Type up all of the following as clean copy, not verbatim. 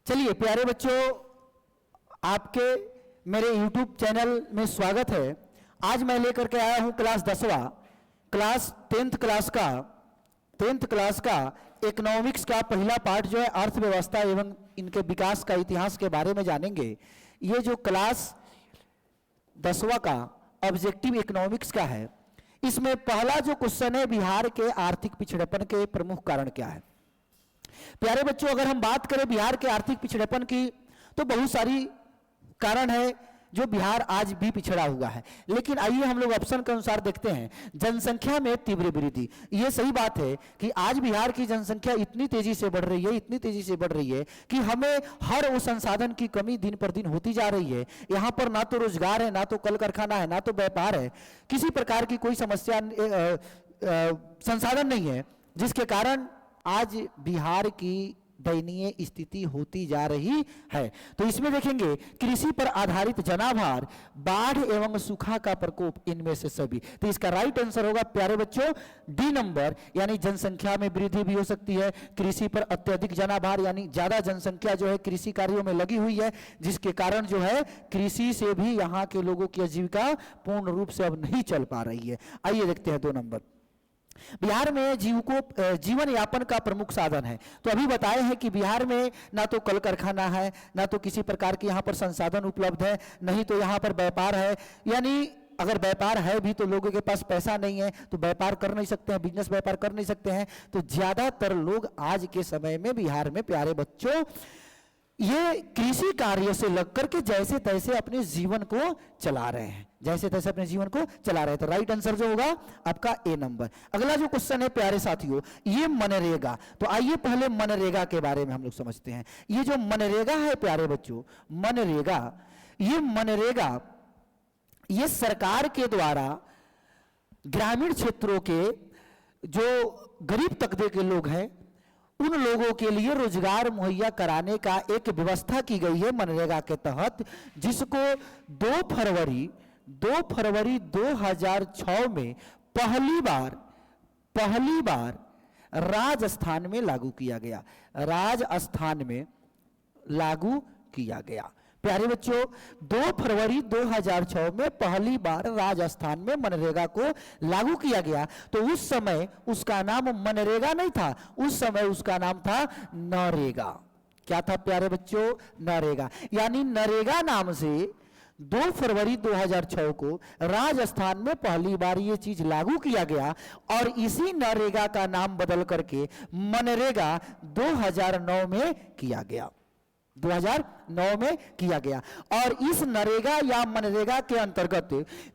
चलिए प्यारे बच्चों, आपके मेरे YouTube चैनल में स्वागत है। आज मैं लेकर के आया हूं क्लास 10वां, क्लास 10th क्लास का इकोनॉमिक्स का पहला पार्ट जो है अर्थव्यवस्था एवं इनके विकास का इतिहास के बारे में जानेंगे। ये जो क्लास 10वां का ऑब्जेक्टिव इकोनॉमिक्स का है, इसमें पहला जो क्वेश्चन है, बिहार के आर्थिक पिछड़ेपन के प्रमुख कारण क्या है। प्यारे बच्चों, अगर हम बात करें बिहार के आर्थिक पिछड़ेपन की, तो बहुत सारी कारण है जो बिहार आज भी पिछड़ा हुआ है। लेकिन आइए हम लोग ऑप्शन के अनुसार देखते हैं। जनसंख्या में तीव्र वृद्धि, ये सही बात है कि आज बिहार की जनसंख्या इतनी तेजी से बढ़ रही है कि हमें हर वो संसाधन की कमी दिन पर दिन होती जा रही है। यहाँ पर ना तो रोजगार है, ना तो कल कारखाना है, ना तो व्यापार है, किसी प्रकार की कोई समस्या संसाधन नहीं है, जिसके कारण आज बिहार की दयनीय स्थिति होती जा रही है। तो इसमें देखेंगे कृषि पर आधारित जनाभार, बाढ़ एवं सूखा का प्रकोप, इनमें से सभी। तो इसका राइट आंसर होगा प्यारे बच्चों डी नंबर, यानी जनसंख्या में वृद्धि भी हो सकती है, कृषि पर अत्यधिक जनाभार यानी ज्यादा जनसंख्या जो है कृषि कार्यों में लगी हुई है, जिसके कारण जो है कृषि से भी यहाँ के लोगों की आजीविका पूर्ण रूप से अब नहीं चल पा रही है। आइए देखते हैं 2 नंबर। बिहार में जीवन यापन का प्रमुख साधन है। तो अभी बताए हैं कि बिहार में ना तो कल कारखाना है, ना तो किसी प्रकार के यहाँ पर संसाधन उपलब्ध है, नहीं तो यहाँ पर व्यापार है। यानी अगर व्यापार है भी तो लोगों के पास पैसा नहीं है, तो व्यापार कर नहीं सकते हैं, बिजनेस व्यापार कर नहीं सकते हैं। तो ज्यादातर लोग आज के समय में बिहार में प्यारे बच्चों ये कृषि कार्य से लग करके जैसे तैसे अपने जीवन को चला रहे हैं, तो राइट आंसर जो होगा आपका ए नंबर। अगला जो क्वेश्चन है प्यारे साथियों, ये मनरेगा। तो आइए पहले मनरेगा के बारे में हम लोग समझते हैं। ये जो मनरेगा है प्यारे बच्चों, मनरेगा ये सरकार के द्वारा ग्रामीण क्षेत्रों के जो गरीब तबके के लोग हैं, उन लोगों के लिए रोजगार मुहैया कराने का एक व्यवस्था की गई है मनरेगा के तहत, जिसको 2 फरवरी 2006 में पहली बार राजस्थान में लागू किया गया। प्यारे बच्चों, 2 फरवरी 2006 में पहली बार राजस्थान में मनरेगा को लागू किया गया। तो उस समय उसका नाम मनरेगा नहीं था, उस समय उसका नाम था नरेगा। क्या था प्यारे बच्चों? नरेगा। यानी नरेगा नाम से 2 फरवरी 2006 को राजस्थान में पहली बार ये चीज लागू किया गया, और इसी नरेगा का नाम बदल करके मनरेगा 2009 में किया गया। 2009 में किया गया। और इस नरेगा या मनरेगा के अंतर्गत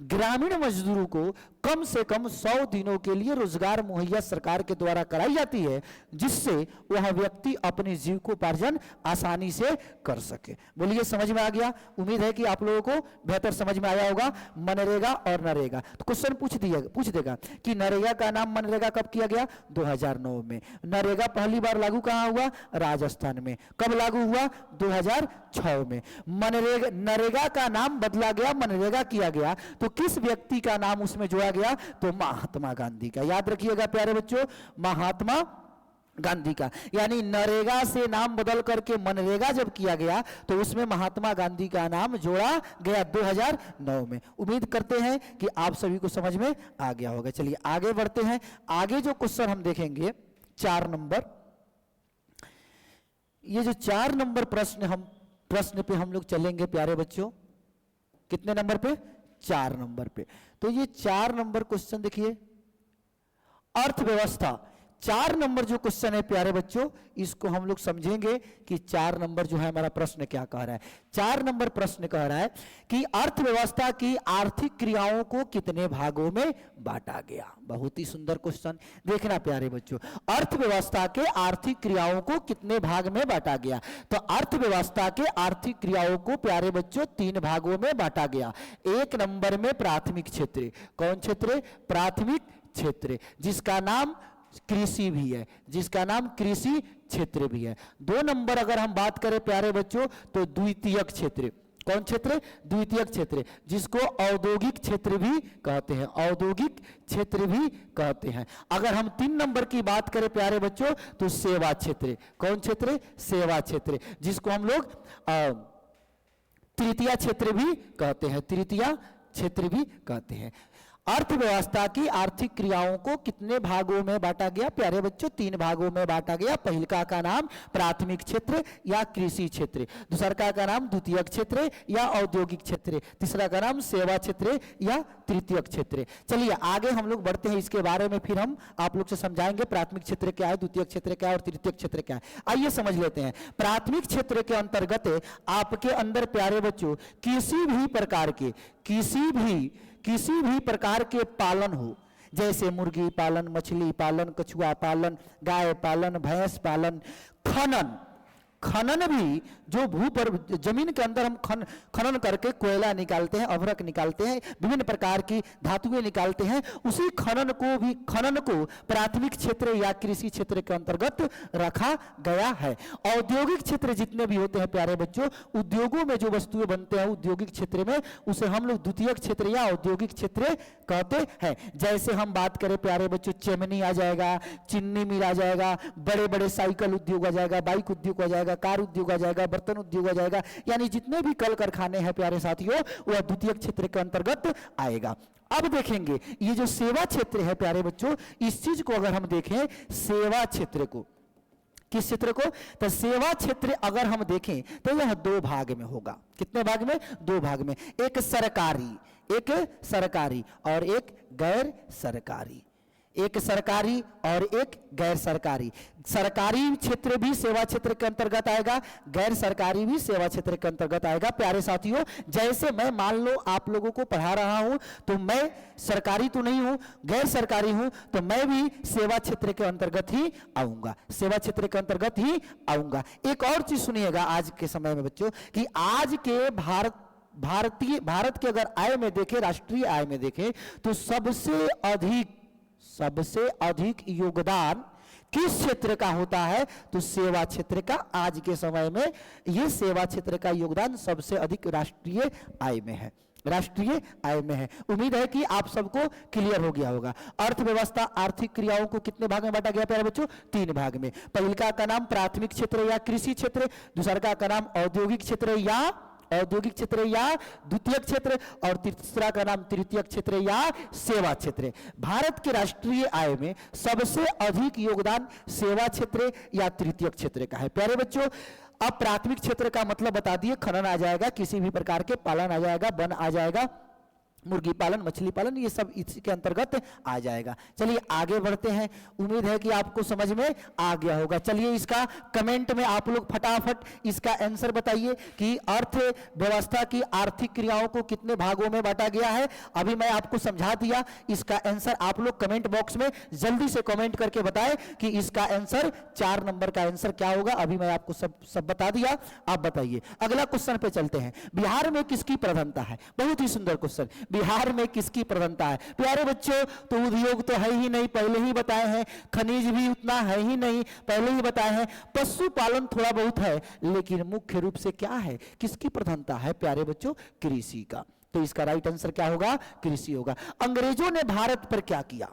ग्रामीण मजदूरों को कम से कम 100 दिनों के लिए रोजगार मुहैया सरकार के द्वारा कराई जाती है, जिससे वह व्यक्ति अपने जीविकोपार्जन आसानी से कर सके। बोलिए, समझ में आ गया? उम्मीद है कि आप लोगों को बेहतर समझ में आया होगा मनरेगा और नरेगा। तो क्वेश्चन पूछ देगा कि नरेगा का नाम मनरेगा कब किया गया? 2009 में। नरेगा पहली बार लागू कहां हुआ? राजस्थान में। कब लागू हुआ? 2006 में। नरेगा का नाम बदला गया, मनरेगा किया गया। तो किस व्यक्ति का नाम उसमें जोड़ा गया? तो महात्मा गांधी का। याद रखिएगा प्यारे बच्चों, महात्मा गांधी का। यानी नरेगा से नाम बदल करके मनरेगा जब किया गया, तो उसमें महात्मा गांधी का नाम जोड़ा गया 2009 में। उम्मीद करते हैं कि आप सभी को समझ में आ गया होगा। चलिए आगे बढ़ते हैं। आगे जो क्वेश्चन हम देखेंगे 4 नंबर, ये जो 4 नंबर प्रश्न पे हम लोग चलेंगे प्यारे बच्चों। कितने नंबर पे? 4 नंबर पे। तो ये 4 नंबर क्वेश्चन देखिए, अर्थव्यवस्था। 4 नंबर जो क्वेश्चन है प्यारे बच्चों, इसको हम लोग समझेंगे कि 4 नंबर जो है हमारा प्रश्न क्या कह रहा है। 4 नंबर प्रश्न कह रहा है कि अर्थव्यवस्था की आर्थिक क्रियाओं को कितने भागों में बांटा गया। बहुत ही सुंदर क्वेश्चन। देखना प्यारे बच्चों, अर्थव्यवस्था के आर्थिक क्रियाओं को कितने भाग में बांटा गया। तो अर्थव्यवस्था के आर्थिक क्रियाओं को प्यारे बच्चों 3 भागों में बांटा गया। 1 नंबर में प्राथमिक क्षेत्र। कौन क्षेत्र? प्राथमिक क्षेत्र, जिसका नाम कृषि भी है, जिसका नाम कृषि क्षेत्र भी है। 2 नंबर अगर हम बात करें प्यारे बच्चों, तो द्वितीयक क्षेत्र। कौन क्षेत्र? द्वितीयक क्षेत्र, जिसको औद्योगिक क्षेत्र भी कहते हैं, औद्योगिक क्षेत्र भी कहते हैं। अगर हम 3 नंबर की बात करें प्यारे बच्चों तो सेवा क्षेत्र, कौन क्षेत्र? सेवा क्षेत्र, जिसको हम लोग तृतीय क्षेत्र भी कहते हैं, तृतीय क्षेत्र भी कहते हैं। अर्थव्यवस्था की आर्थिक क्रियाओं को कितने भागों में बांटा गया प्यारे बच्चों? 3 भागों में बांटा गया। पहला का नाम प्राथमिक क्षेत्र या कृषि क्षेत्र, दूसरा का नाम द्वितीयक क्षेत्र या औद्योगिक क्षेत्र, तीसरा का नाम सेवा क्षेत्र या तृतीयक क्षेत्र। चलिए आगे हम लोग बढ़ते हैं, इसके बारे में फिर हम आप लोग से समझाएंगे प्राथमिक क्षेत्र क्या है, द्वितीयक क्षेत्र क्या है और तृतीयक क्षेत्र क्या है। आइए समझ लेते हैं। प्राथमिक क्षेत्र के अंतर्गत आपके अंदर प्यारे बच्चों किसी भी प्रकार के पालन हो, जैसे मुर्गी पालन, मछली पालन, कछुआ पालन, गाय पालन, भैंस पालन, खनन भी, जो भू पर जमीन के अंदर हम खनन करके कोयला निकालते हैं, अभ्रक निकालते हैं, विभिन्न प्रकार की धातुएं निकालते हैं, उसी खनन को प्राथमिक क्षेत्र या कृषि क्षेत्र के अंतर्गत रखा गया है। औद्योगिक क्षेत्र जितने भी होते हैं प्यारे बच्चों, उद्योगों में जो वस्तुएं बनते हैं उद्योगिक क्षेत्र में, उसे हम लोग द्वितीयक क्षेत्र या औद्योगिक क्षेत्र कहते हैं। जैसे हम बात करें प्यारे बच्चों, चिमनी आ जाएगा, चीनी मिल आ जाएगा, बड़े बड़े साइकिल उद्योग आ जाएगा, बाइक उद्योग आ जाएगा, कार उद्योग आ जाएगा, बर्तन उद्योग आ जाएगा, यानी जितने भी कल कारखाने हैं प्यारे साथियों वह द्वितीयक क्षेत्र के अंतर्गत आएगा। अब देखेंगे ये जो सेवा क्षेत्र है प्यारे बच्चों, इस चीज को अगर हम देखें, सेवा क्षेत्र को, किस क्षेत्र को? तो सेवा क्षेत्र अगर हम देखें तो यह 2 भाग में होगा। कितने भाग में? 2 भाग में। एक सरकारी और एक गैर सरकारी, एक सरकारी और एक गैर सरकारी। सरकारी क्षेत्र भी सेवा क्षेत्र के अंतर्गत आएगा, गैर सरकारी भी सेवा क्षेत्र के अंतर्गत आएगा। प्यारे साथियों, जैसे मैं मान लो आप लोगों को पढ़ा रहा हूं, तो मैं सरकारी तो नहीं हूं, गैर सरकारी हूं, तो मैं भी सेवा क्षेत्र के अंतर्गत ही आऊंगा, सेवा क्षेत्र के अंतर्गत ही आऊंगा। एक और चीज सुनिएगा आज के समय में बच्चों, कि आज के भारत के अगर आय में देखें, राष्ट्रीय आय में देखें, तो सबसे अधिक योगदान किस क्षेत्र का होता है? तो सेवा क्षेत्र का। आज के समय में यह सेवा क्षेत्र का योगदान सबसे अधिक राष्ट्रीय आय में है, राष्ट्रीय आय में है। उम्मीद है कि आप सबको क्लियर हो गया होगा। अर्थव्यवस्था आर्थिक क्रियाओं को कितने भाग में बांटा गया प्यारे बच्चों? 3 भाग में। पहला का नाम प्राथमिक क्षेत्र या कृषि क्षेत्र, दूसरा का नाम औद्योगिक क्षेत्र या द्वितीयक क्षेत्र, और तीसरा का नाम तृतीयक क्षेत्र या सेवा क्षेत्र। भारत के राष्ट्रीय आय में सबसे अधिक योगदान सेवा क्षेत्र या तृतीयक क्षेत्र का है प्यारे बच्चों। अब प्राथमिक क्षेत्र का मतलब बता दिए, खनन आ जाएगा, किसी भी प्रकार के पालन आ जाएगा, वन आ जाएगा, मुर्गी पालन, मछली पालन, ये सब इसी के अंतर्गत आ जाएगा। चलिए आगे बढ़ते हैं, उम्मीद है कि आपको समझ में आ गया होगा। चलिए इसका कमेंट में आप लोग फटाफट इसका आंसर बताइए कि अर्थव्यवस्था की आर्थिक क्रियाओं को कितने भागों में बांटा गया है। अभी मैं आपको समझा दिया, इसका आंसर आप लोग कमेंट बॉक्स में जल्दी से कमेंट करके बताएं कि इसका आंसर 4 नंबर का आंसर क्या होगा। अभी मैं आपको सब बता दिया, आप बताइए। अगला क्वेश्चन पे चलते हैं। बिहार में किसकी प्रधानता है? बहुत ही सुंदर क्वेश्चन। बिहार में किसकी प्रधानता है प्यारे बच्चों? तो उद्योग तो है ही नहीं, पहले ही बताए हैं। खनिज भी उतना है ही नहीं, पहले ही बताए हैं। पशुपालन थोड़ा बहुत है, लेकिन मुख्य रूप से क्या है, किसकी प्रधानता है प्यारे बच्चों? कृषि का। तो इसका राइट आंसर क्या होगा? कृषि होगा। अंग्रेजों ने भारत पर क्या किया?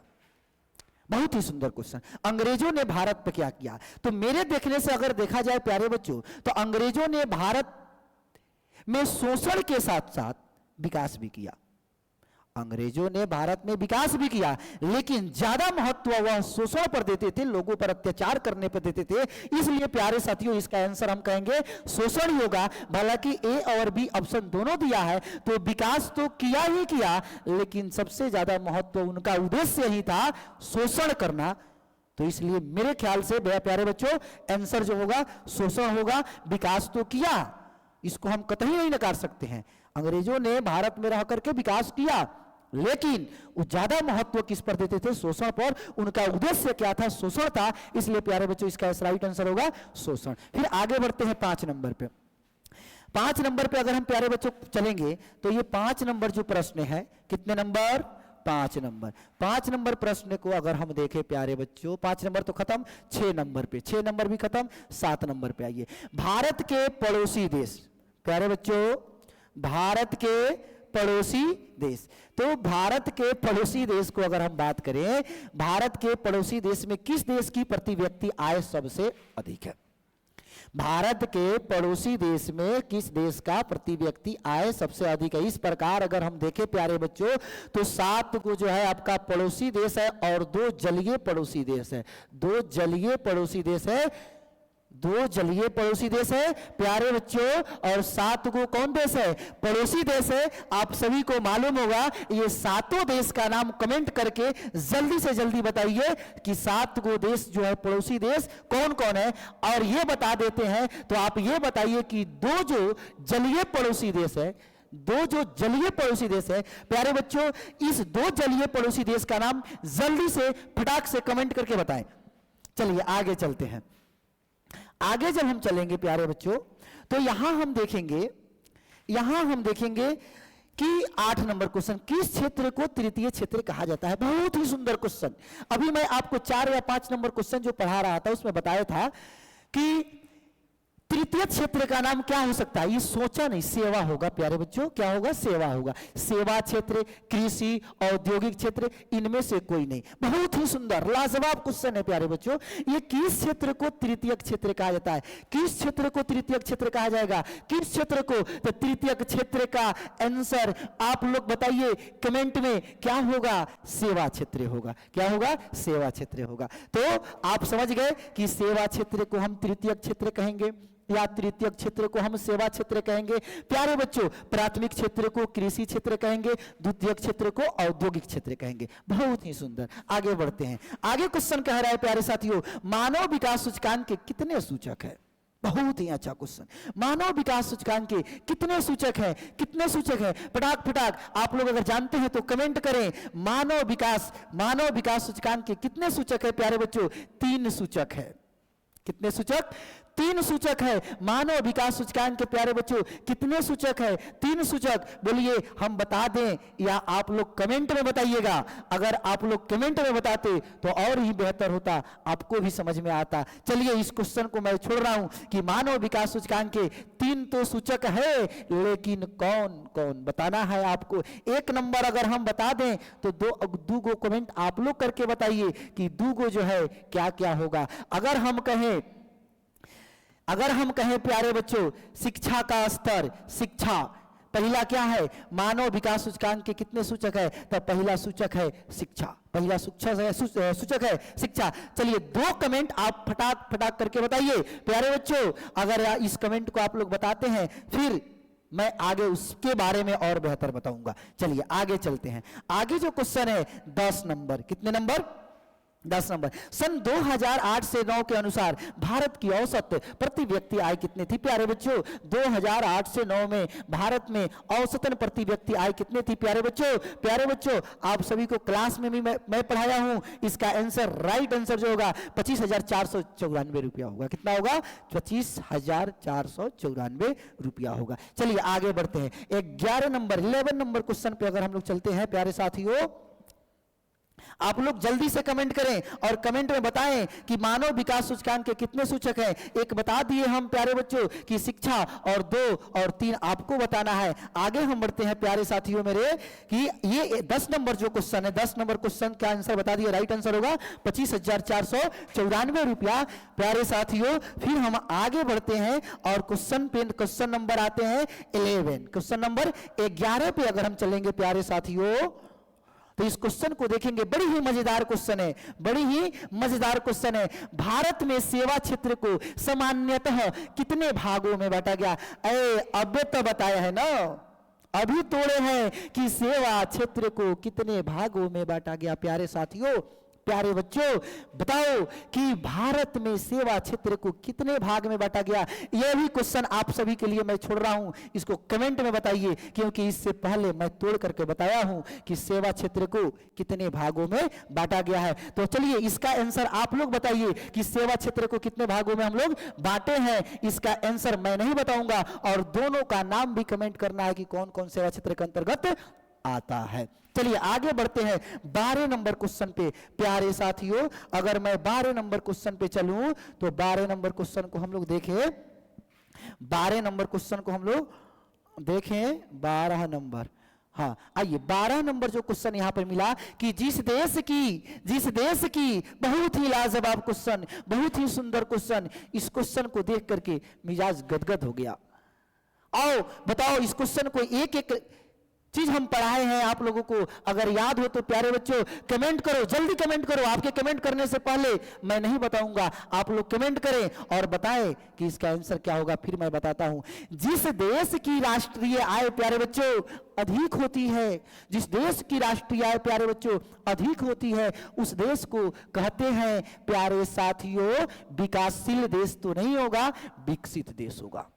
बहुत ही सुंदर क्वेश्चन। अंग्रेजों ने भारत पर क्या किया? तो मेरे देखने से अगर देखा जाए प्यारे बच्चों, तो अंग्रेजों ने भारत में शोषण के साथ साथ विकास भी किया। अंग्रेजों ने भारत में विकास भी किया, लेकिन ज्यादा महत्व वह शोषण पर देते थे, लोगों पर अत्याचार करने पर देते थे। इसलिए प्यारे साथियों, इसका आंसर हम कहेंगे शोषण होगा। हालांकि ए और बी ऑप्शन दोनों दिया है, तो विकास तो किया ही किया, लेकिन सबसे ज्यादा महत्व उनका उद्देश्य ही था शोषण करना। तो इसलिए मेरे ख्याल से प्यारे बच्चों, आंसर जो होगा शोषण होगा। विकास तो किया, इसको हम कतई नहीं नकार सकते हैं। अंग्रेजों ने भारत में रह करके विकास किया, लेकिन वो ज्यादा महत्व किस पर देते थे? शोषण पर। उनका उद्देश्य क्या था? शोषण था। इसलिए प्यारे बच्चों, इसका राइट आंसर होगा शोषण। फिर आगे बढ़ते हैं 5 नंबर पे। 5 नंबर पे अगर हम प्यारे बच्चों चलेंगे, तो ये 5 नंबर जो प्रश्न है, कितने नंबर? 5 नंबर। 5 नंबर प्रश्न को अगर हम देखें प्यारे बच्चों, 5 नंबर तो खत्म, 6 नंबर पे, 6 नंबर भी खत्म, 7 नंबर पे आइए। भारत के पड़ोसी देश प्यारे बच्चों, भारत के पड़ोसी देश। तो भारत के पड़ोसी देश को अगर हम बात करें, भारत के पड़ोसी देश में किस देश की प्रति व्यक्ति आय सबसे अधिक है? भारत के पड़ोसी देश में किस देश का प्रति व्यक्ति आय सबसे अधिक है? इस प्रकार अगर हम देखें प्यारे बच्चों, तो 7 को जो है आपका पड़ोसी देश है और 2 जलीय पड़ोसी देश है। 2 जलीय पड़ोसी देश है, 2 जलीय पड़ोसी देश है प्यारे बच्चों, और 7 को कौन देश है? पड़ोसी देश है। आप सभी को मालूम होगा ये 7 देश का नाम कमेंट करके जल्दी से जल्दी बताइए कि 7 को देश जो है पड़ोसी देश कौन कौन है। और ये बता देते हैं तो आप ये बताइए कि 2 जो जलीय पड़ोसी देश है, 2 जो जलीय पड़ोसी देश है प्यारे बच्चों, इस 2 जलीय पड़ोसी देश का नाम जल्दी से फटाक से कमेंट करके बताएं। चलिए आगे चलते हैं। आगे जब हम चलेंगे प्यारे बच्चों, तो यहां हम देखेंगे कि 8 नंबर क्वेश्चन, किस क्षेत्र को तृतीय क्षेत्र कहा जाता है? बहुत ही सुंदर क्वेश्चन। अभी मैं आपको 4 या 5 नंबर क्वेश्चन जो पढ़ा रहा था उसमें बताया था कि तृतीय क्षेत्र का नाम क्या हो सकता है? ये सोचा नहीं, सेवा होगा प्यारे बच्चों। क्या होगा? सेवा होगा। सेवा क्षेत्र, कृषि, औद्योगिक क्षेत्र, इनमें से कोई नहीं। बहुत ही सुंदर लाजवाब क्वेश्चन है प्यारे बच्चों। ये किस क्षेत्र को तृतीय क्षेत्र कहा जाता है? किस क्षेत्र को तृतीय क्षेत्र कहा जाएगा? किस क्षेत्र को? तो तृतीय क्षेत्र का आंसर आप लोग बताइए कमेंट में, क्या होगा? सेवा क्षेत्र होगा। क्या होगा? सेवा क्षेत्र होगा। तो आप समझ गए कि सेवा क्षेत्र को हम तृतीय क्षेत्र कहेंगे या तृतीय क्षेत्र को हम सेवा क्षेत्र कहेंगे। प्यारे बच्चों, प्राथमिक क्षेत्र को कृषि क्षेत्र कहेंगे, द्वितीय क्षेत्र को औद्योगिक क्षेत्र कहेंगे। बहुत ही सुंदर। आगे बढ़ते हैं। आगे क्वेश्चन कह रहा है प्यारे साथियों, मानव विकास सूचकांक के कितने सूचक है? बहुत ही अच्छा क्वेश्चन। मानव विकास सूचकांक के कितने सूचक हैं? कितने सूचक हैं? फटाक फटाक आप लोग अगर जानते हैं तो कमेंट करें। मानव विकास सूचकांक के कितने सूचक है प्यारे बच्चों? 3 सूचक है। कितने सूचक? 3 सूचक है। मानव विकास सूचकांक के प्यारे बच्चों कितने सूचक है? 3 सूचक। बोलिए, हम बता दें या आप लोग कमेंट में बताइएगा? अगर आप लोग कमेंट में बताते तो और ही बेहतर होता, आपको भी समझ में आता। चलिए इस क्वेश्चन को मैं छोड़ रहा हूं कि मानव विकास सूचकांक के 3 तो सूचक है, लेकिन कौन कौन बताना है आपको। 1 नंबर अगर हम बता दें तो 2 गो कमेंट आप लोग करके बताइए कि 2 गो जो है क्या क्या होगा। अगर हम कहें प्यारे बच्चों शिक्षा का स्तर, शिक्षा पहला क्या है? मानव विकास सूचकांक के कितने सूचक है? तो पहला सूचक है शिक्षा। पहला सूचक है शिक्षा। चलिए 2 कमेंट आप फटाक फटाक करके बताइए प्यारे बच्चों। अगर इस कमेंट को आप लोग बताते हैं फिर मैं आगे उसके बारे में और बेहतर बताऊंगा। चलिए आगे चलते हैं। आगे जो क्वेश्चन है 10 नंबर, कितने नंबर? 10 नंबर। सन 2008 से 9 के अनुसार भारत की औसत प्रति व्यक्ति आय कितनी थी प्यारे बच्चों? 2008 से 9 में भारत में औसतन प्रति व्यक्ति आय कितनी थी प्यारे बच्चों? प्यारे बच्चों, आप सभी को क्लास में भी मैं पढ़ाया हूं। इसका आंसर, राइट आंसर जो होगा 25,494 रुपया होगा। कितना होगा? 25,494 रुपया होगा। चलिए आगे बढ़ते हैं। 11 नंबर क्वेश्चन पे अगर हम लोग चलते हैं प्यारे साथियों, आप लोग जल्दी से कमेंट करें और कमेंट में बताएं कि मानव विकास सूचकांक के कितने सूचक हैं। 1 बता दिए हम प्यारे बच्चों कि शिक्षा, और 2 और 3 आपको बताना है। आगे हम बढ़ते हैं प्यारे साथियों मेरे कि ये 10 नंबर जो क्वेश्चन है, 10 नंबर क्वेश्चन का आंसर बता दिए। राइट आंसर होगा 25,494 रुपया प्यारे साथियों। फिर हम आगे बढ़ते हैं और क्वेश्चन नंबर आते हैं 11। क्वेश्चन नंबर 11 पे अगर हम चलेंगे प्यारे साथियों तो इस क्वेश्चन को देखेंगे। बड़ी ही मजेदार क्वेश्चन है। भारत में सेवा क्षेत्र को सामान्यतः कितने भागों में बांटा गया? अब तो बताया है ना, अभी तोड़े हैं कि सेवा क्षेत्र को कितने भागों में बांटा गया प्यारे साथियों। प्यारे बच्चों बताओ कि भारत में सेवा क्षेत्र को कितने भाग में बांटा गया। यह भी क्वेश्चन आप सभी के लिए मैं छोड़ रहा हूं, इसको कमेंट में बताइए, क्योंकि इससे पहले मैं तोड़ करके बताया हूं कि सेवा क्षेत्र को कितने भागों में बांटा गया है। तो चलिए इसका आंसर आप लोग बताइए कि सेवा क्षेत्र को कितने भागों में हम लोग बांटे हैं। इसका आंसर मैं नहीं बताऊंगा और दोनों का नाम भी कमेंट करना है कि कौन कौन सेवा क्षेत्र के अंतर्गत आता है। चलिए आगे बढ़ते हैं 12 नंबर क्वेश्चन पे प्यारे साथियों। अगर मैं 12 नंबर क्वेश्चन पे चलूं तो 12 नंबर क्वेश्चन को हम लोग देखें। 12 नंबर क्वेश्चन को हम लोग देखें 12 नंबर। हाँ आइए 12 नंबर जो क्वेश्चन यहां पर मिला कि जिस देश की बहुत ही लाजवाब क्वेश्चन, बहुत ही सुंदर क्वेश्चन। इस क्वेश्चन को देख करके मिजाज गदगद हो गया। आओ बताओ इस क्वेश्चन को, एक एक चीज हम पढ़ाए हैं आप लोगों को, अगर याद हो तो प्यारे बच्चों कमेंट करो, जल्दी कमेंट करो। आपके कमेंट करने से पहले मैं नहीं बताऊंगा, आप लोग कमेंट करें और बताएं कि इसका आंसर क्या होगा। फिर मैं बताता हूं। जिस देश की राष्ट्रीय आय प्यारे बच्चों अधिक होती है, जिस देश की राष्ट्रीय आय प्यारे बच्चों अधिक होती है, उस देश को कहते हैं प्यारे साथियों विकासशील देश तो नहीं होगा, विकसित देश होगा।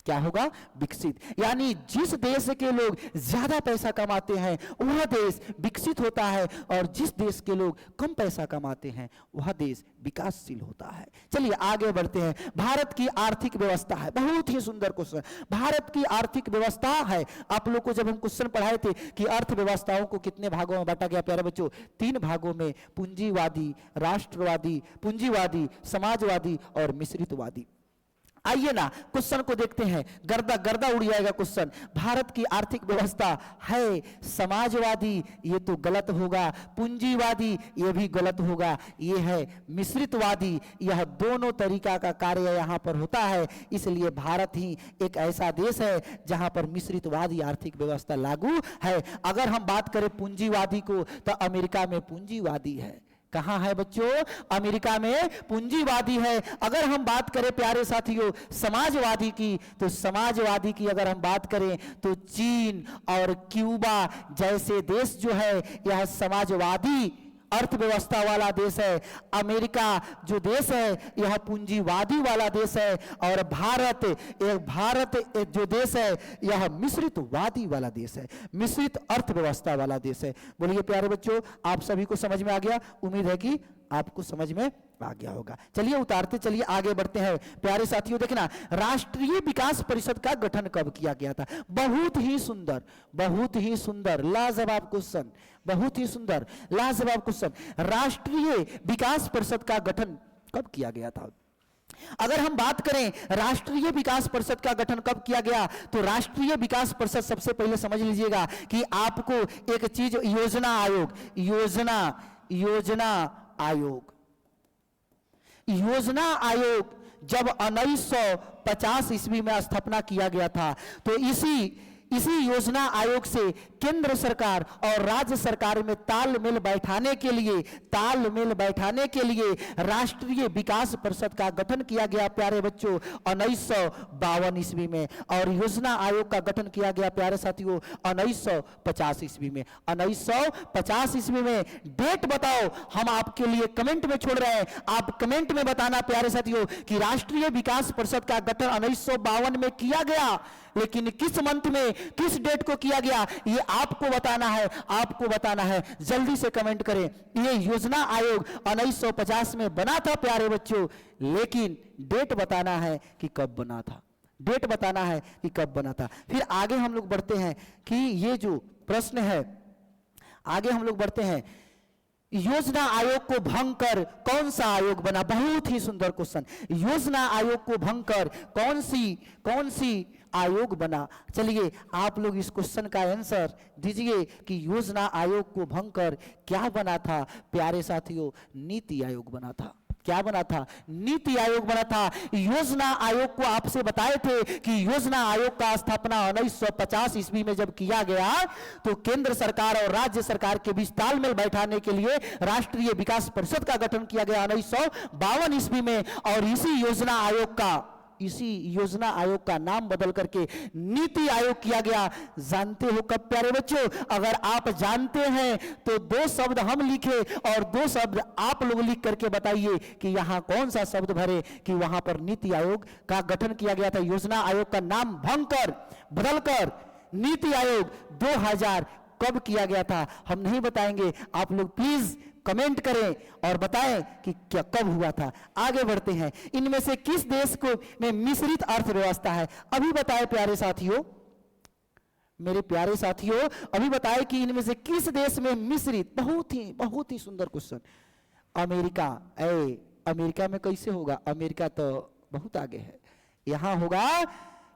क्या होगा? विकसित। यानी जिस देश के लोग ज्यादा पैसा कमाते हैं वह देश विकसित होता है, और जिस देश के लोग कम पैसा कमाते हैं वह देश विकासशील होता है। चलिए आगे बढ़ते हैं। भारत की आर्थिक व्यवस्था है, बहुत ही सुंदर क्वेश्चन। भारत की आर्थिक व्यवस्था है, आप लोग को जब हम क्वेश्चन पढ़ाए थे कि अर्थव्यवस्थाओं को कितने भागों में बांटा गया प्यारे बच्चों, 3 भागों में, पूंजीवादी, राष्ट्रवादी, पूंजीवादी, समाजवादी और मिश्रितवादी। आइए ना क्वेश्चन को देखते हैं, गर्दा गर्दा उड़ जाएगा क्वेश्चन। भारत की आर्थिक व्यवस्था है समाजवादी, ये तो गलत होगा। पूंजीवादी, ये भी गलत होगा। ये है मिश्रितवादी, यह दोनों तरीका का कार्य यहाँ पर होता है। इसलिए भारत ही एक ऐसा देश है जहाँ पर मिश्रितवादी आर्थिक व्यवस्था लागू है। अगर हम बात करें पूंजीवादी को तो अमेरिका में पूंजीवादी है। कहां है बच्चों? अमेरिका में पूंजीवादी है। अगर हम बात करें प्यारे साथियों समाजवादी की, तो समाजवादी की अगर हम बात करें तो चीन और क्यूबा जैसे देश जो है यह समाजवादी अर्थव्यवस्था वाला देश है। अमेरिका जो देश है यह पूंजीवादी वाला देश है, और भारत जो देश है यह मिश्रितवादी वाला देश है, मिश्रित अर्थव्यवस्था वाला देश है। बोलिए प्यारे बच्चों, आप सभी को समझ में आ गया? उम्मीद है कि आपको समझ में आ गया होगा। चलिए उतारते चलिए आगे बढ़ते हैं। प्यारे साथियों देखना, राष्ट्रीय विकास परिषद का गठन कब किया गया था? बहुत ही सुंदर, बहुत ही सुंदर, लाजवाब क्वेश्चन, बहुत ही सुंदर लाजवाब क्वेश्चन। राष्ट्रीय विकास परिषद का गठन कब किया गया था? अगर हम बात करें राष्ट्रीय विकास परिषद का गठन कब किया गया, तो राष्ट्रीय विकास परिषद सबसे पहले समझ लीजिएगा कि आपको एक चीज योजना आयोग, योजना आयोग जब 1950 ईस्वी में स्थापना किया गया था, तो इसी योजना आयोग से केंद्र सरकार और राज्य सरकार में तालमेल बैठाने के लिए राष्ट्रीय विकास परिषद का गठन किया गया प्यारे बच्चों 1952 ईस्वी में, और योजना आयोग का गठन किया गया प्यारे साथियों 1950 ईस्वी में। 1950 ईस्वी में डेट बताओ, हम आपके लिए कमेंट में छोड़ रहे हैं, आप कमेंट में बताना प्यारे साथियों कि राष्ट्रीय विकास परिषद का गठन 1952 में किया गया, लेकिन किस मंथ में, किस डेट को किया गया, ये आपको बताना है। जल्दी से कमेंट करें। ये योजना आयोग 1950 में बना था प्यारे बच्चों, लेकिन डेट बताना है कि कब बना था, डेट बताना है कि कब बना था। फिर आगे हम लोग बढ़ते हैं कि ये जो प्रश्न है, आगे हम लोग बढ़ते हैं, योजना आयोग को भंग कर कौन सा आयोग बना? बहुत ही सुंदर क्वेश्चन। योजना आयोग को भंग कर कौन सी आयोग बना? चलिए आप लोग इस क्वेश्चन का आंसर दीजिए कि योजना आयोग को भंग कर क्या बना था प्यारे साथियों? नीति आयोग बना था। क्या बना था? नीति आयोग बना था। योजना आयोग को आपसे बताए थे कि योजना आयोग का स्थापना 1950 ईस्वी में जब किया गया, तो केंद्र सरकार और राज्य सरकार के बीच तालमेल बैठाने के लिए राष्ट्रीय विकास परिषद का गठन किया गया 1952 ईस्वी में, और इसी योजना आयोग का नाम बदल करके नीति आयोग किया गया। जानते हो कब प्यारे बच्चों? अगर आप जानते हैं तो 2 शब्द हम लिखे और 2 शब्द आप लोग लिख करके बताइए कि यहां कौन सा शब्द भरे कि वहां पर नीति आयोग का गठन किया गया था। योजना आयोग का नाम भंग कर बदलकर नीति आयोग 2000 कब किया गया था? हम नहीं बताएंगे, आप लोग प्लीज कमेंट करें और बताएं कि क्या कब हुआ था। आगे बढ़ते हैं। इनमें से किस देश में मिश्रित अर्थव्यवस्था है? अभी बताएं प्यारे साथियों, मेरे प्यारे साथियों, अभी बताएं कि इनमें से किस देश में मिश्रित। बहुत ही सुंदर क्वेश्चन। अमेरिका। अमेरिका में कैसे होगा? अमेरिका तो बहुत आगे है। यहां होगा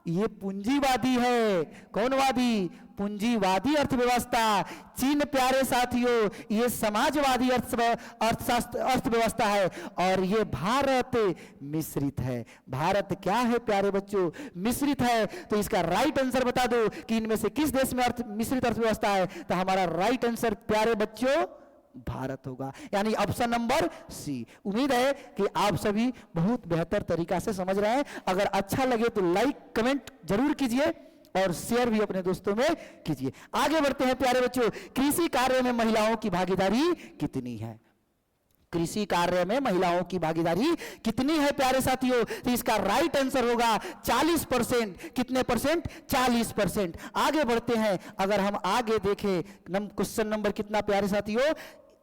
ये पूंजीवादी है। कौन वादी? पूंजीवादी अर्थव्यवस्था। चीन प्यारे साथियों ये समाजवादी अर्थव्यवस्था है और ये भारत मिश्रित है। भारत क्या है प्यारे बच्चों? मिश्रित है। तो इसका राइट आंसर बता दो कि इनमें से किस देश में मिश्रित अर्थव्यवस्था है। तो हमारा राइट आंसर प्यारे बच्चों भारत होगा, यानी ऑप्शन नंबर सी। उम्मीद है कि आप सभी बहुत बेहतर तरीका से समझ रहे हैं। अगर अच्छा लगे तो लाइक कमेंट जरूर कीजिए और शेयर भी अपने दोस्तों में कीजिए। आगे बढ़ते हैं प्यारे बच्चों, कृषि कार्य में महिलाओं की भागीदारी कितनी है? कृषि कार्य में महिलाओं की भागीदारी कितनी है प्यारे साथियों? तो इसका राइट आंसर होगा 40%। कितने परसेंट? 40%। आगे बढ़ते हैं, अगर हम आगे देखें क्वेश्चन नंबर कितना प्यारे साथियों?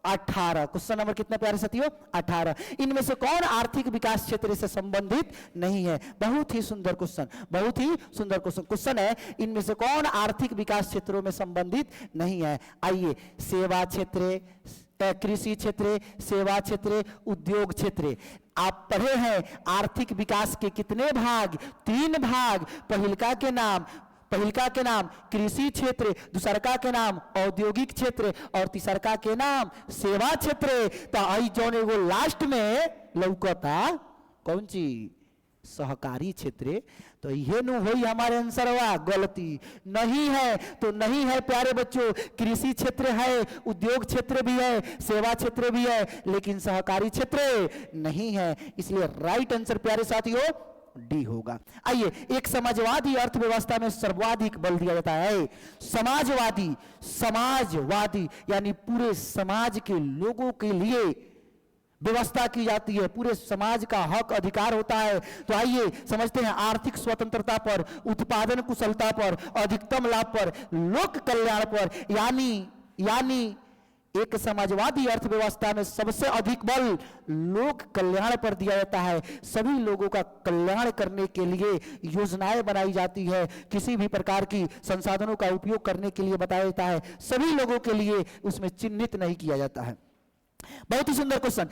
18। क्वेश्चन नंबर कितना प्यारे साथियों? 18। इनमें से कौन आर्थिक विकास क्षेत्र से संबंधित नहीं है? बहुत ही सुंदर क्वेश्चन, बहुत ही सुंदर क्वेश्चन है। इनमें से कौन आर्थिक विकास क्षेत्रों में संबंधित नहीं है? आइए, सेवा क्षेत्र, कृषि क्षेत्र, सेवा क्षेत्र, उद्योग क्षेत्र। आप पढ़े हैं आर्थिक विकास के कितने भाग? 3 भाग। पहिलका के नाम कृषि क्षेत्र, दूसरका के नाम औद्योगिक क्षेत्र और तीसरका के नाम सेवा क्षेत्र। तो आई जौन एगो लास्ट में लौकता कौन चीज? सहकारी क्षेत्र। तो ये नु होई हमारे आंसर हुआ गलती। नहीं है तो नहीं है प्यारे बच्चों। कृषि क्षेत्र है, उद्योग क्षेत्र भी है, सेवा क्षेत्र भी है, लेकिन सहकारी क्षेत्र नहीं है। इसलिए राइट आंसर प्यारे साथियों डी होगा। आइए, एक समाजवादी अर्थव्यवस्था में सर्वाधिक बल दिया जाता है। समाजवादी यानी पूरे समाज के लोगों के लिए व्यवस्था की जाती है, पूरे समाज का हक अधिकार होता है। तो आइए समझते हैं आर्थिक स्वतंत्रता पर, उत्पादन कुशलता पर, अधिकतम लाभ पर, लोक कल्याण पर। यानी एक समाजवादी अर्थव्यवस्था में सबसे अधिक बल लोक कल्याण पर दिया जाता है। सभी लोगों का कल्याण करने के लिए योजनाएं बनाई जाती है, किसी भी प्रकार की संसाधनों का उपयोग करने के लिए बताया जाता है, सभी लोगों के लिए उसमें चिन्हित नहीं किया जाता है। बहुत ही सुंदर क्वेश्चन।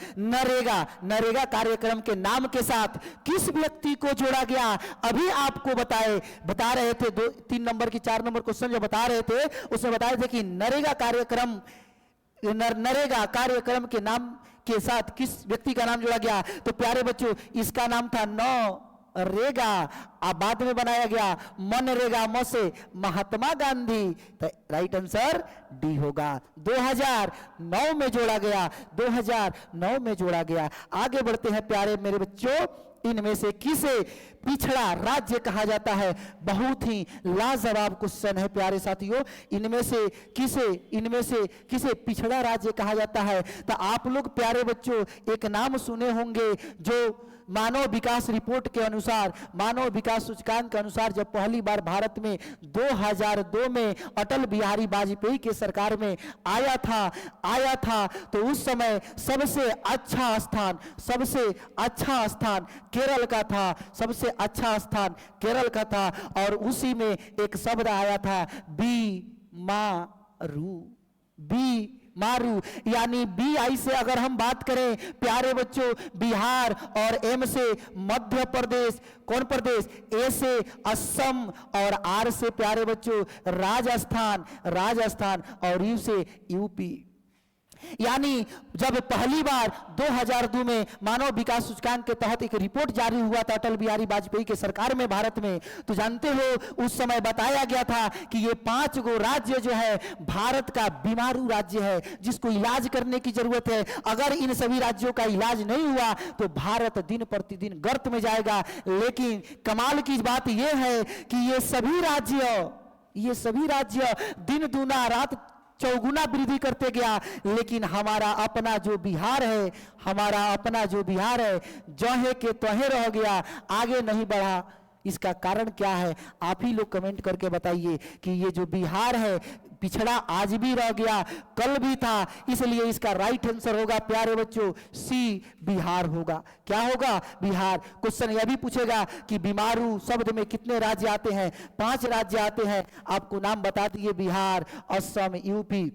नरेगा कार्यक्रम के नाम के साथ किस व्यक्ति को जोड़ा गया? अभी आपको बता रहे थे 3 नंबर की 4 नंबर क्वेश्चन जो बता रहे थे उसमें बता रहे थे कि नरेगा कार्यक्रम के नाम के साथ किस व्यक्ति का नाम जोड़ा गया। तो प्यारे बच्चों इसका नाम था नरेगा, बाद में बनाया गया मनरेगा म से महात्मा गांधी। तो राइट आंसर डी होगा। 2009 में जोड़ा गया, 2009 में जोड़ा गया। आगे बढ़ते हैं प्यारे मेरे बच्चों, इनमें से किसे पिछड़ा राज्य कहा जाता है? बहुत ही लाजवाब क्वेश्चन है प्यारे साथियों। इनमें से किसे पिछड़ा राज्य कहा जाता है? तो आप लोग प्यारे बच्चों एक नाम सुने होंगे जो मानव विकास रिपोर्ट के अनुसार, मानव विकास सूचकांक के अनुसार जब पहली बार भारत में 2002 में अटल बिहारी वाजपेयी के सरकार में आया था तो उस समय सबसे अच्छा स्थान केरल का था, सबसे अच्छा स्थान केरल का था। और उसी में एक शब्द आया था मारू, यानी BI से अगर हम बात करें प्यारे बच्चों बिहार और M से मध्य प्रदेश, कौन प्रदेश? A से असम और R से प्यारे बच्चों राजस्थान और U से यूपी। यानी जब पहली बार 2002 में मानव विकास सूचकांक के तहत एक रिपोर्ट जारी हुआ था अटल बिहारी वाजपेयी के सरकार में भारत में, तो जानते हो उस समय बताया गया था कि ये 5 गो राज्य जो है भारत का बीमारू राज्य है जिसको इलाज करने की जरूरत है। अगर इन सभी राज्यों का इलाज नहीं हुआ तो भारत दिन प्रतिदिन गर्त में जाएगा। लेकिन कमाल की बात यह है कि ये सभी राज्य दिन दूना रात चौगुना वृद्धि करते गया, लेकिन हमारा अपना जो बिहार है जहे के तहे रह गया, आगे नहीं बढ़ा। इसका कारण क्या है? आप ही लोग कमेंट करके बताइए कि ये जो बिहार है पिछड़ा आज भी रह गया, कल भी था। इसलिए इसका राइट आंसर होगा प्यारे बच्चों सी, बिहार होगा। क्या होगा? बिहार। क्वेश्चन यह भी पूछेगा कि बीमारू शब्द में कितने राज्य आते हैं? 5 राज्य आते हैं। आपको नाम बता दिए बिहार, असम, यूपी।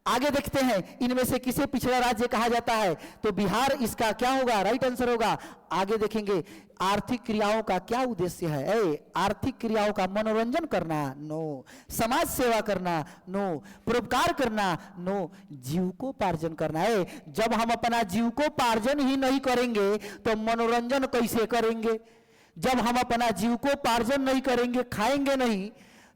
आगे देखते हैं इनमें से किसे पिछड़ा राज्य कहा जाता है, तो बिहार इसका क्या होगा, राइट आंसर होगा। आगे देखेंगे आर्थिक क्रियाओं का क्या उद्देश्य है, आर्थिक क्रियाओं का मनोरंजन करना, नो। समाज सेवा करना, नो। परोपकार करना, नो। जीविकोपार्जन करना है। जब हम अपना जीविकोपार्जन ही नहीं करेंगे तो मनोरंजन कैसे करेंगे? जब हम अपना जीविकोपार्जन नहीं करेंगे, खाएंगे नहीं,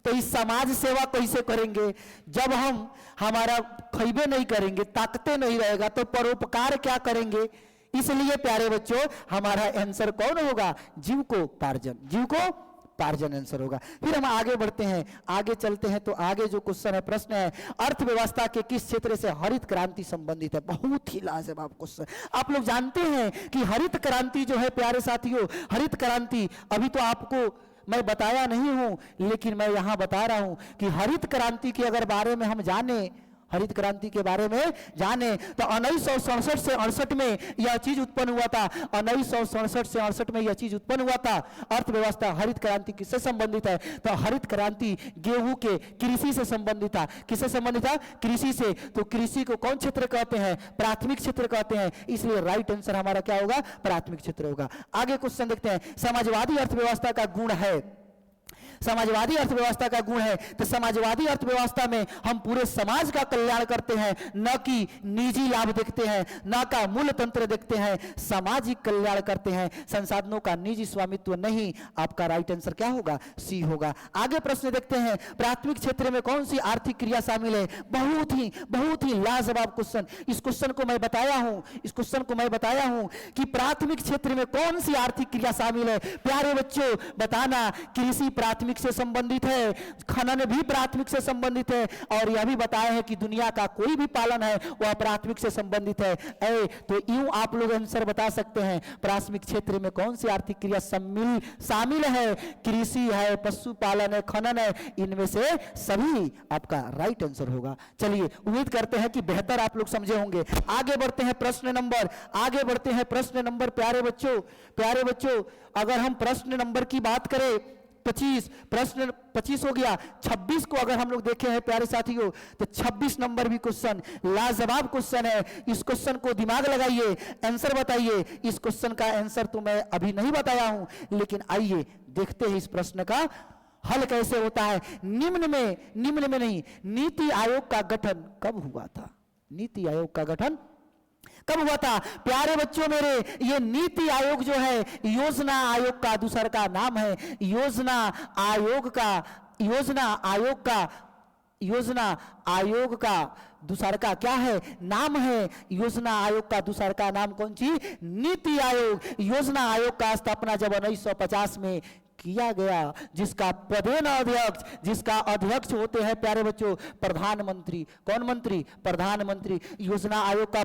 तो इस समाज सेवा कैसे करेंगे? जब हम हमारा खइबे नहीं करेंगे, ताकते नहीं रहेगा, तो परोपकार क्या करेंगे? इसलिए प्यारे बच्चों हमारा आंसर कौन होगा? जीविकोपार्जन, जीविकोपार्जन आंसर होगा। फिर हम आगे बढ़ते हैं, आगे चलते हैं, तो आगे जो क्वेश्चन है, प्रश्न है, अर्थव्यवस्था के किस क्षेत्र से हरित क्रांति संबंधित है? बहुत ही लाजवाब क्वेश्चन। आप लोग जानते हैं कि हरित क्रांति जो है प्यारे साथियों, हरित क्रांति अभी तो आपको मैं बताया नहीं हूं, लेकिन मैं यहां बता रहा हूं कि हरित क्रांति के अगर बारे में हम जाने, हरित क्रांति के बारे में जाने, तो 1967 से 68 में यह चीज उत्पन्न हुआ था। 1967 से 68 में यह चीज उत्पन्न हुआ था। अर्थव्यवस्था हरित क्रांति किससे संबंधित है? तो हरित क्रांति गेहूं के कृषि से संबंधित था। किससे संबंधित था? कृषि से। तो कृषि को कौन क्षेत्र कहते हैं? प्राथमिक क्षेत्र कहते हैं। इसलिए राइट आंसर हमारा क्या होगा? प्राथमिक क्षेत्र होगा। आगे क्वेश्चन देखते हैं, समाजवादी अर्थव्यवस्था का गुण है, समाजवादी अर्थव्यवस्था का गुण है, तो समाजवादी अर्थव्यवस्था में हम पूरे समाज का कल्याण करते हैं, न कि निजी लाभ देखते हैं, न का मूल तंत्र देखते हैं, सामाजिक कल्याण करते हैं, संसाधनों का निजी स्वामित्व नहीं। आपका राइट आंसर क्या होगा? सी होगा। आगे प्रश्न देखते हैं, प्राथमिक क्षेत्र में कौन सी आर्थिक क्रिया शामिल है? बहुत ही लाजवाब क्वेश्चन। इस क्वेश्चन को मैं बताया हूं कि प्राथमिक क्षेत्र में कौन सी आर्थिक क्रिया शामिल है। प्यारे बच्चों बताना, कृषि प्राथमिक से संबंधित है, खनन भी प्राथमिक से संबंधित है, और यह भी बताया है कि दुनिया का कोई भी पालन है वह प्राथमिक से संबंधित है। तो यूं आप लोग आंसर बता सकते हैं, प्राथमिक क्षेत्र में कौन सी आर्थिक क्रिया शामिल है? कृषि है, पशुपालन है, खनन है, इनमें से सभी आपका राइट आंसर होगा। चलिए उम्मीद करते हैं कि बेहतर आप लोग समझे होंगे। आगे बढ़ते हैं प्रश्न नंबर प्यारे बच्चों अगर हम प्रश्न नंबर की बात करें 25, प्रश्न 25 हो गया। 26 को अगर हम लोग देखे हैं प्यारे साथियों, तो 26 नंबर भी क्वेश्चन लाजवाब क्वेश्चन है। इस क्वेश्चन को दिमाग लगाइए, आंसर बताइए। इस क्वेश्चन का आंसर तो मैं अभी नहीं बताया हूं, लेकिन आइए देखते हैं इस प्रश्न का हल कैसे होता है। निम्न में नहीं, नीति आयोग का गठन कब हुआ था? नीति आयोग का गठन कब हुआ था? प्यारे बच्चों मेरे, ये नीति आयोग जो है योजना आयोग का दूसरा का नाम है। योजना आयोग का दूसरा का क्या है? नाम है। योजना आयोग का दूसरा का नाम कौन सी? नीति आयोग। योजना आयोग का स्थापना जब 1950 में किया गया, जिसका अध्यक्ष होते हैं प्यारे बच्चों प्रधानमंत्री। कौन मंत्री? प्रधानमंत्री। योजना आयोग का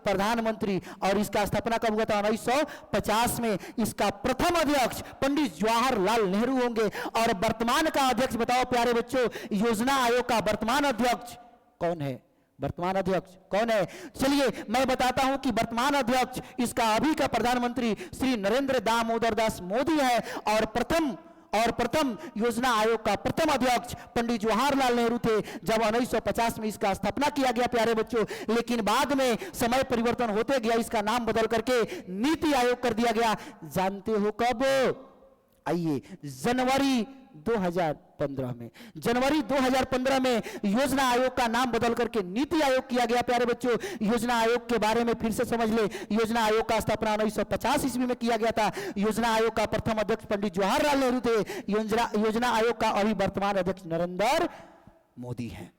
प्रधानमंत्री। और इसका स्थापना कब हुआ था? 1950 में। इसका प्रथम अध्यक्ष पंडित जवाहरलाल नेहरू होंगे। और वर्तमान का अध्यक्ष बताओ प्यारे बच्चों, योजना आयोग का वर्तमान अध्यक्ष कौन है? चलिए मैं बताता हूं कि वर्तमान अध्यक्ष इसका अभी का प्रधानमंत्री श्री नरेंद्र दामोदर दास मोदी है। और प्रथम योजना आयोग का प्रथम अध्यक्ष पंडित जवाहरलाल नेहरू थे, जब 1950 में इसका स्थापना किया गया प्यारे बच्चों। लेकिन बाद में समय परिवर्तन होते गया, इसका नाम बदल करके नीति आयोग कर दिया गया। जानते हो कब? आइए जनवरी 2015 में योजना आयोग का नाम बदल करके नीति आयोग किया गया प्यारे बच्चों। योजना आयोग के बारे में फिर से समझ ले। योजना आयोग का स्थापना 1950 ईस्वी में किया गया था। योजना आयोग का प्रथम अध्यक्ष पंडित जवाहरलाल नेहरू थे। योजना आयोग का अभी वर्तमान अध्यक्ष नरेंद्र मोदी हैं।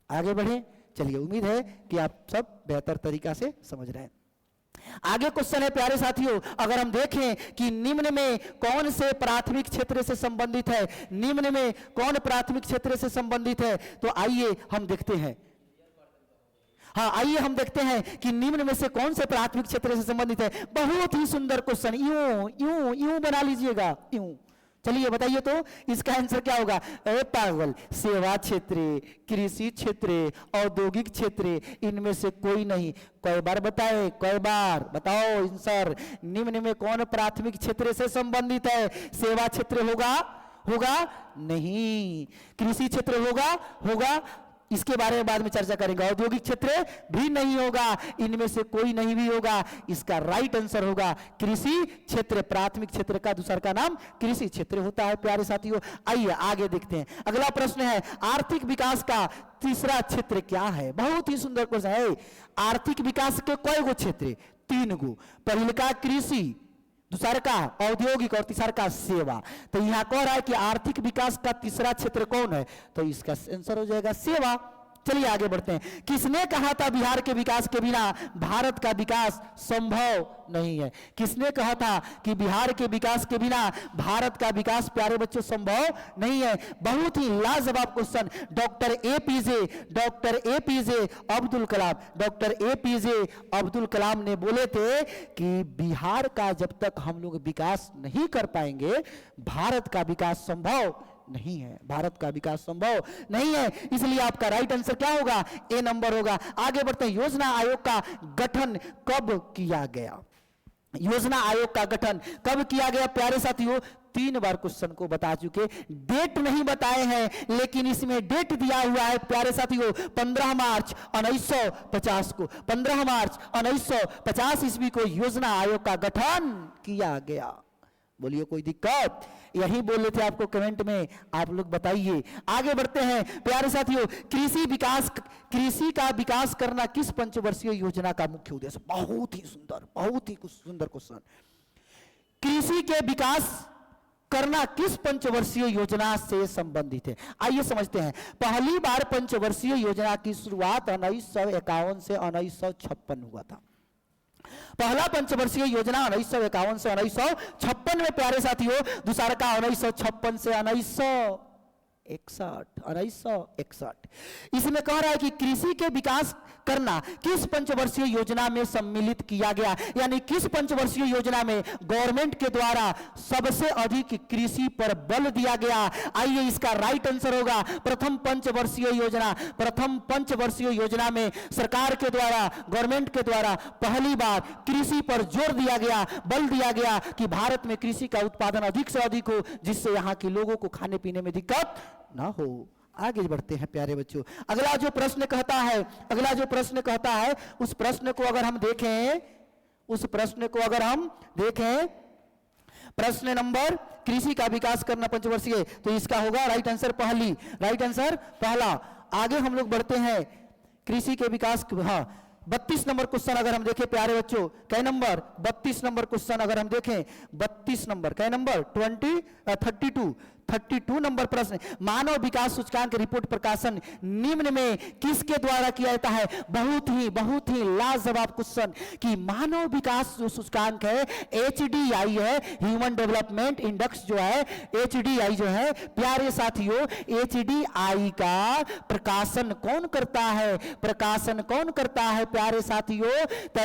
आगे बढ़े, चलिए उम्मीद है कि आप सब बेहतर तरीका से समझ रहे हैं। आगे क्वेश्चन है प्यारे साथियों, अगर हम देखें कि निम्न में कौन से प्राथमिक क्षेत्र से संबंधित है, तो आइए हम देखते हैं कि निम्न में से कौन से प्राथमिक क्षेत्र से संबंधित है। बहुत ही सुंदर क्वेश्चन, यूं बना लीजिएगा, यूं। चलिए बताइए तो इसका आंसर क्या होगा? पागल, सेवा क्षेत्र, कृषि क्षेत्र, औद्योगिक क्षेत्र, इनमें से कोई नहीं। कई बार बताओ आंसर। निम्न में कौन प्राथमिक क्षेत्र से संबंधित है? सेवा क्षेत्र होगा नहीं। कृषि क्षेत्र होगा, होगा, इसके बारे में बाद में चर्चा करेंगे। औद्योगिक क्षेत्र भी नहीं होगा, इनमें से कोई नहीं भी होगा। इसका राइट आंसर होगा कृषि क्षेत्र। प्राथमिक क्षेत्र का दूसरा का नाम कृषि क्षेत्र होता है प्यारे साथियों। आइए आगे देखते हैं। अगला प्रश्न है आर्थिक विकास का तीसरा क्षेत्र क्या है? बहुत ही सुंदर प्रश्न है। आर्थिक विकास के कई गो क्षेत्र? 3 गो। पहले का कृषि, दूसरा का औद्योगिक और तीसरा का सेवा। तो यहां कह रहा है कि आर्थिक विकास का तीसरा क्षेत्र कौन है? तो इसका आंसर हो जाएगा सेवा। चलिए आगे बढ़ते हैं। किसने कहा था बिहार के विकास के बिना भारत का विकास संभव नहीं है? किसने कहा था कि बिहार के विकास के बिना भारत का विकास प्यारे बच्चों संभव नहीं है? बहुत ही लाजवाब question. Doctor APJ Abdul Kalam, doctor APJ Abdul Kalam ने बोले थे कि बिहार का जब तक हम लोग विकास नहीं कर पाएंगे भारत का विकास संभव नहीं है। भारत का विकास संभव नहीं है। इसलिए आपका राइट आंसर क्या होगा? ए नंबर होगा। आगे बढ़ते हैं। योजना आयोग का गठन कब किया गया? योजना आयोग का गठन कब किया गया प्यारे साथियों? 3 बार क्वेश्चन को बता चुके, डेट नहीं बताए हैं, लेकिन इसमें डेट दिया हुआ है प्यारे साथियों 15 मार्च 1950 को। 15 मार्च 1950 ईस्वी को योजना आयोग का गठन किया गया। बोलिए कोई दिक्कत? यही बोल रहे थे आपको कमेंट में, आप लोग बताइए। आगे बढ़ते हैं प्यारे साथियों। कृषि का विकास करना किस पंचवर्षीय योजना का मुख्य उद्देश्य? बहुत ही सुंदर क्वेश्चन। कृषि के विकास करना किस पंचवर्षीय योजना से संबंधित है? आइए समझते हैं। पहली बार पंचवर्षीय योजना की शुरुआत 1951 से 1956 हुआ था। पहला पंचवर्षीय योजना 1951 से 1956 में प्यारे साथियों। दूसरा का 1956 से 1961। इसमें कह रहा है कि कृषि के विकास करना किस पंचवर्षीय योजना में सम्मिलित किया गया, यानी किस पंचवर्षीय योजना में गवर्नमेंट के द्वारा सबसे अधिक कृषि पर बल दिया गया। आइए इसका राइट आंसर होगा प्रथम पंचवर्षीय योजना। प्रथम पंचवर्षीय योजना में सरकार के द्वारा, गवर्नमेंट के द्वारा पहली बार कृषि पर जोर दिया गया, बल दिया गया कि भारत में कृषि का उत्पादन अधिक से अधिक हो, जिससे यहाँ के लोगों को खाने पीने में दिक्कत ना हो। आगे बढ़ते हैं प्यारे बच्चों। अगला जो प्रश्न कहता है, उस प्रश्न को अगर हम देखें, प्रश्न नंबर कृषि का विकास करना पंचवर्षीय, तो इसका होगा राइट आंसर पहला। आगे हम लोग बढ़ते हैं। कृषि के विकास, 32 नंबर क्वेश्चन अगर हम देखें प्यारे बच्चों, कै नंबर? 32 नंबर क्वेश्चन अगर हम देखें, 32 नंबर, कै नंबर? 32 नंबर प्रश्न। मानव विकास सूचकांक रिपोर्ट प्रकाशन निम्न में किसके द्वारा किया जाता है? बहुत ही लाजवाब क्वेश्चन कि मानव विकास जो सूचकांक है HDI है, ह्यूमन डेवलपमेंट इंडेक्स जो है, HDI जो है प्यारे साथियों, HDI का प्रकाशन कौन करता है प्यारे साथियों? तो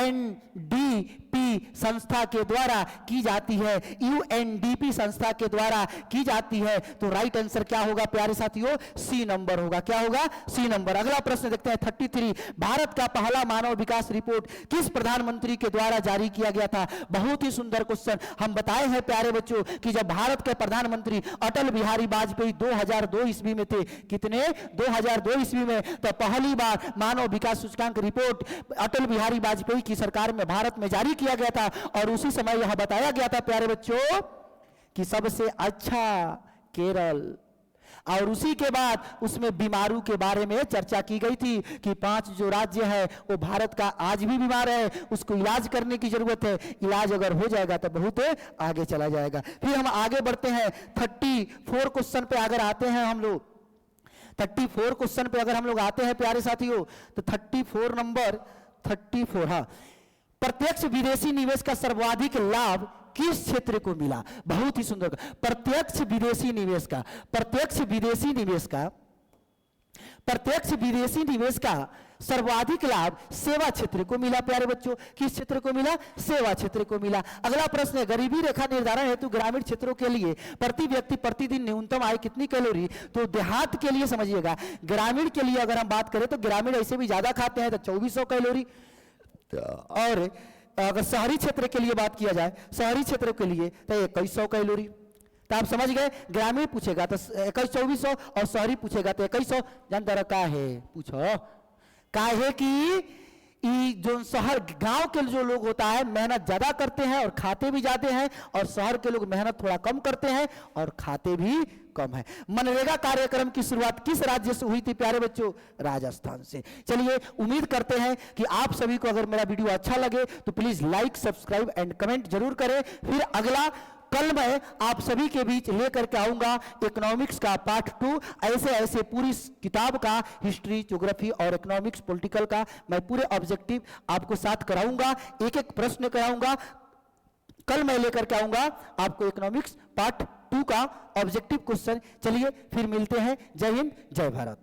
UNDP संस्था के द्वारा की जाती है। UNDP संस्था के द्वारा की जाती है। तो राइट आंसर क्या होगा प्यारे साथियों? सी नंबर होगा। क्या होगा? C number. अगला प्रश्न देखते हैं 33। भारत का पहला मानव विकास रिपोर्ट किस प्रधानमंत्री के द्वारा जारी किया गया था? बहुत ही सुंदर क्वेश्चन। हम बताए हैं प्यारे बच्चों कि जब भारत के प्रधानमंत्री अटल बिहारी वाजपेयी 2002 ईस्वी में थे, कितने? 2002 ईस्वी में, तो पहली बार मानव विकास सूचकांक रिपोर्ट अटल बिहारी वाजपेयी की सरकार में भारत में जारी किया गया था। और उसी समय यह बताया गया था प्यारे बच्चों कि सबसे अच्छा केरल, और उसी के बाद उसमें बीमारू के बारे में चर्चा की गई थी कि 5 जो राज्य है वो भारत का आज भी बीमार है, उसको इलाज करने की जरूरत है। इलाज अगर हो जाएगा तो बहुत आगे चला जाएगा। फिर हम आगे बढ़ते हैं 34 क्वेश्चन पे अगर आते हैं हम लोग, 34 क्वेश्चन पे अगर हम लोग आते हैं प्यारे साथियों, तो 34 नंबर 34, हाँ, प्रत्यक्ष विदेशी निवेश का सर्वाधिक लाभ किस क्षेत्र को मिला? बहुत ही सुंदर। प्रत्यक्ष विदेशी निवेश का सर्वाधिक लाभ सेवा क्षेत्र को मिला प्यारे बच्चों। किस क्षेत्र को मिला? सेवा क्षेत्र को मिला। अगला प्रश्न है गरीबी रेखा निर्धारण हेतु ग्रामीण क्षेत्रों के लिए प्रति व्यक्ति प्रतिदिन न्यूनतम आय कितनी कैलोरी? तो देहात के लिए समझिएगा, ग्रामीण के लिए अगर हम बात करें तो ग्रामीण ऐसे भी ज्यादा खाते हैं तो 2400 कैलोरी, और अगर शहरी क्षेत्र के लिए बात किया जाए, शहरी क्षेत्र के लिए तो 2100 कैलोरी। तो आप समझ गए, ग्रामीण पूछेगा तो 21-2400 और शहरी पूछेगा तो 2100। जानता रहा का है पूछो, काहे कि जो शहर गांव के जो लोग होता है मेहनत ज्यादा करते हैं और खाते भी जाते हैं, और शहर के लोग मेहनत थोड़ा कम करते हैं और खाते भी कम है। मनरेगा कार्यक्रम की शुरुआत किस राज्य से हुई थी प्यारे बच्चों? राजस्थान से। चलिए, उम्मीद करते हैं कि आप सभी को अगर मेरा वीडियो अच्छा लगे तो please like, subscribe and comment जरूर करें। फिर अगला कल मैं आप सभी के बीच लेकर के आऊंगा इकोनॉमिक्स का पार्ट 2। ऐसे ऐसे पूरी किताब का हिस्ट्री, ज्योग्राफी और इकोनॉमिक्स, पॉलिटिकल का मैं पूरे ऑब्जेक्टिव आपको साथ कराऊंगा, एक एक प्रश्न कराऊंगा। कल मैं लेकर के आऊंगा आपको इकोनॉमिक्स पार्ट 2 का ऑब्जेक्टिव क्वेश्चन। चलिए फिर मिलते हैं। जय हिंद, जय भारत।